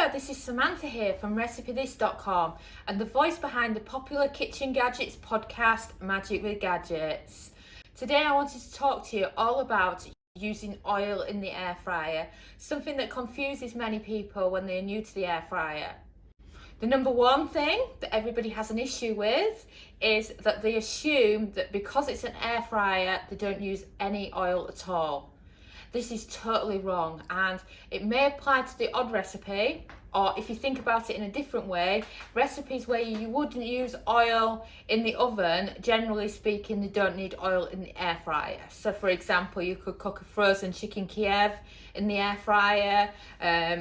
Hello, this is Samantha here from RecipeThis.com and the voice behind the popular Kitchen Gadgets podcast, Magic with Gadgets. Today I wanted to talk to you all about using oil in the air fryer, something that confuses many people when they're new to the air fryer. The number one thing that everybody has an issue with is that they assume that because it's an air fryer, they don't use any oil at all. This is totally wrong, and it may apply to the odd recipe, or if you think about it in a different way, recipes where you wouldn't use oil in the oven, generally speaking, they don't need oil in the air fryer. So for example, you could cook a frozen chicken Kiev in the air fryer,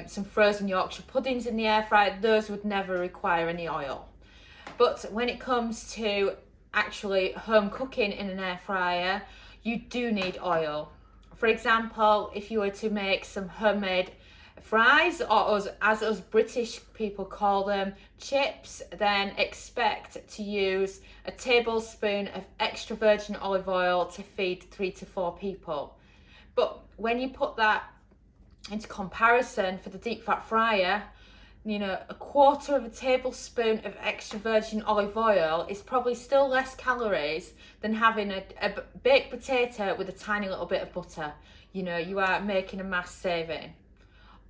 some frozen Yorkshire puddings in the air fryer. Those would never require any oil. But when it comes to actually home cooking in an air fryer, you do need oil. For example, if you were to make some homemade fries, or as us British people call them, chips, then expect to use a tablespoon of extra virgin olive oil to feed 3 to 4 people. But when you put that into comparison for the deep fat fryer, you know, a quarter of a tablespoon of extra virgin olive oil is probably still less calories than having a baked potato with a tiny little bit of butter. You know, you are making a mass saving.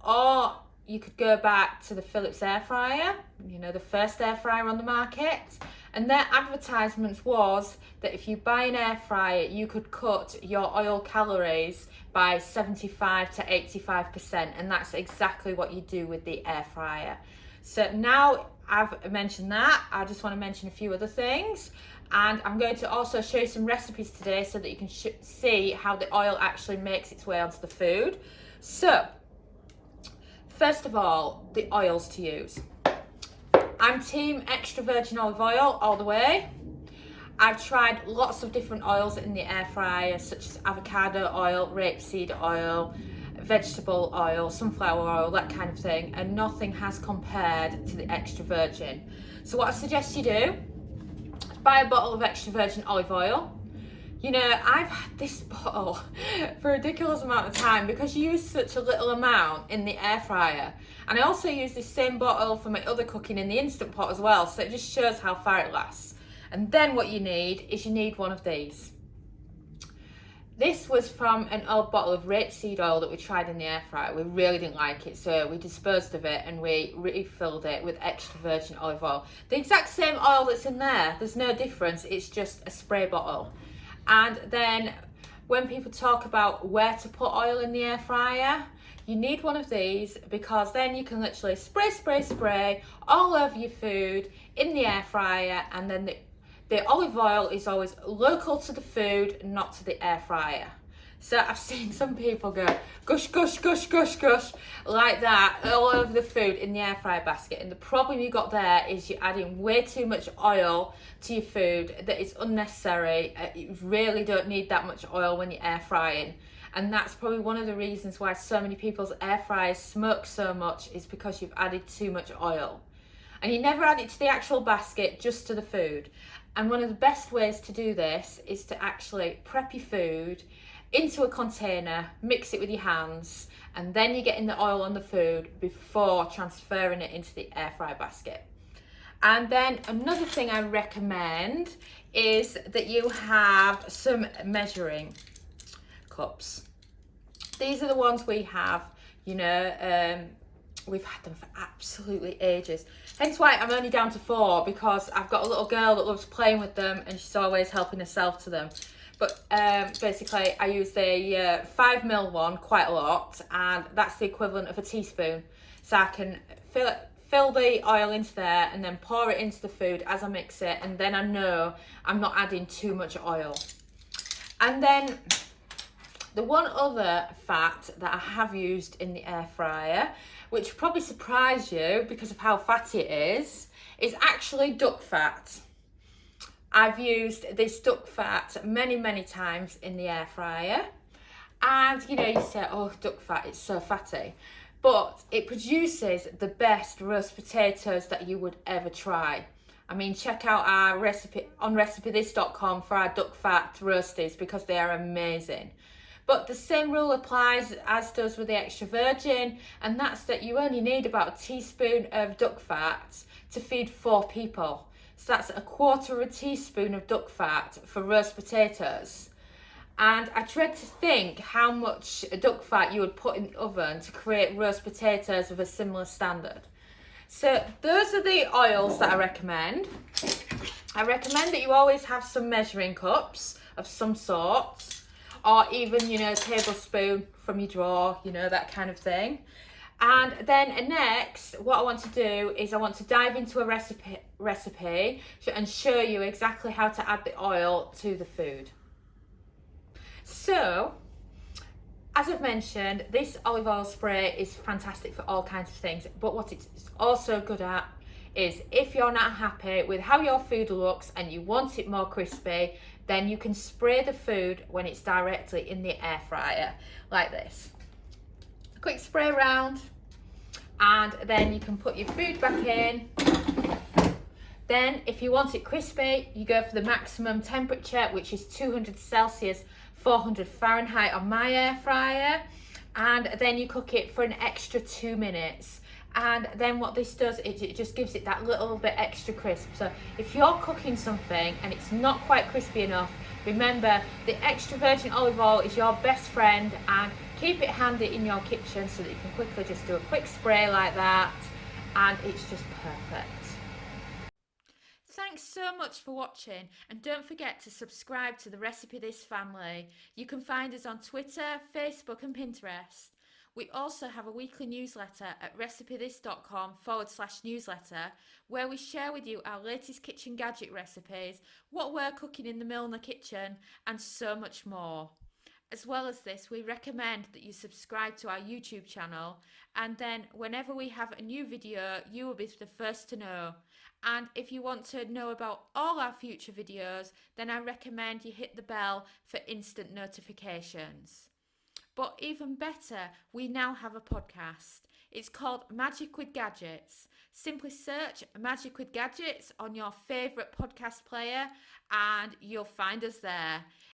Or you could go back to the Philips air fryer, you know, the first air fryer on the market, and their advertisements was that if you buy an air fryer, you could cut your oil calories by 75 to 85%, and that's exactly what you do with the air fryer. So now I've mentioned that, I just want to mention a few other things, and I'm going to also show you some recipes today so that you can see how the oil actually makes its way onto the food. So first of all, the oils to use. I'm team extra virgin olive oil all the way. I've tried lots of different oils in the air fryer, such as avocado oil, rapeseed oil, vegetable oil, sunflower oil, that kind of thing, and nothing has compared to the extra virgin. So what I suggest you do, buy a bottle of extra virgin olive oil. You know, I've had this bottle for a ridiculous amount of time because you use such a little amount in the air fryer. And I also use this same bottle for my other cooking in the Instant Pot as well, so it just shows how far it lasts. And then what you need is you need one of these. This was from an old bottle of rapeseed oil that we tried in the air fryer. We really didn't like it, so we disposed of it and we refilled it with extra virgin olive oil. The exact same oil that's in there, there's no difference, it's just a spray bottle. And then when people talk about where to put oil in the air fryer, you need one of these because then you can literally spray all over your food in the air fryer, and then the olive oil is always local to the food, not to the air fryer. So I've seen some people go gush, gush, gush, gush, gush, like that all over the food in the air fryer basket. And the problem you got there is you're adding way too much oil to your food that is unnecessary. You really don't need that much oil when you're air frying. And that's probably one of the reasons why so many people's air fryers smoke so much, is because you've added too much oil. And you never add it to the actual basket, just to the food. And one of the best ways to do this is to actually prep your food into a container, mix it with your hands, and then you're getting the oil on the food before transferring it into the air fry basket. And then another thing I recommend is that you have some measuring cups. These are the ones we have, you know, we've had them for absolutely ages. Hence why I'm only down to 4, because I've got a little girl that loves playing with them and she's always helping herself to them. But basically I use the 5ml one quite a lot, and that's the equivalent of a teaspoon. So I can fill the oil into there and then pour it into the food as I mix it, and then I know I'm not adding too much oil. And then the one other fat that I have used in the air fryer, which probably surprised you because of how fatty it is actually duck fat. I've used this duck fat many times in the air fryer, and you know, you say, oh, duck fat, it's so fatty, but it produces the best roast potatoes that you would ever try. I mean, check out our recipe on RecipeThis.com for our duck fat roasties because they are amazing. But the same rule applies as does with the extra virgin, and that's that you only need about a teaspoon of duck fat to feed 4 people. So that's a quarter of a teaspoon of duck fat for roast potatoes. And I dread to think how much duck fat you would put in the oven to create roast potatoes of a similar standard. So those are the oils that I recommend. I recommend that you always have some measuring cups of some sort, or even, a tablespoon from your drawer, that kind of thing. And then next, what I want to do is I want to dive into a recipe and show you exactly how to add the oil to the food. So, as I've mentioned, this olive oil spray is fantastic for all kinds of things, but what it's also good at is if you're not happy with how your food looks and you want it more crispy, then you can spray the food when it's directly in the air fryer, like this. A quick spray around, and then you can put your food back in. Then if you want it crispy, you go for the maximum temperature, which is 200 Celsius, 400 Fahrenheit on my air fryer, and then you cook it for an extra 2 minutes. And then what this does is it just gives it that little bit extra crisp. So if you're cooking something and it's not quite crispy enough, remember the extra virgin olive oil is your best friend, and keep it handy in your kitchen so that you can quickly just do a quick spray like that, and it's just perfect. Thanks so much for watching, and don't forget to subscribe to the Recipe This family. You can find us on Twitter, Facebook and Pinterest. We also have a weekly newsletter at recipethis.com/newsletter, where we share with you our latest kitchen gadget recipes, what we're cooking in the Milner kitchen, and so much more. As well as this, we recommend that you subscribe to our YouTube channel, and then whenever we have a new video, you will be the first to know. And if you want to know about all our future videos, then I recommend you hit the bell for instant notifications. But even better, we now have a podcast. It's called Magic with Gadgets. Simply search Magic with Gadgets on your favourite podcast player and you'll find us there.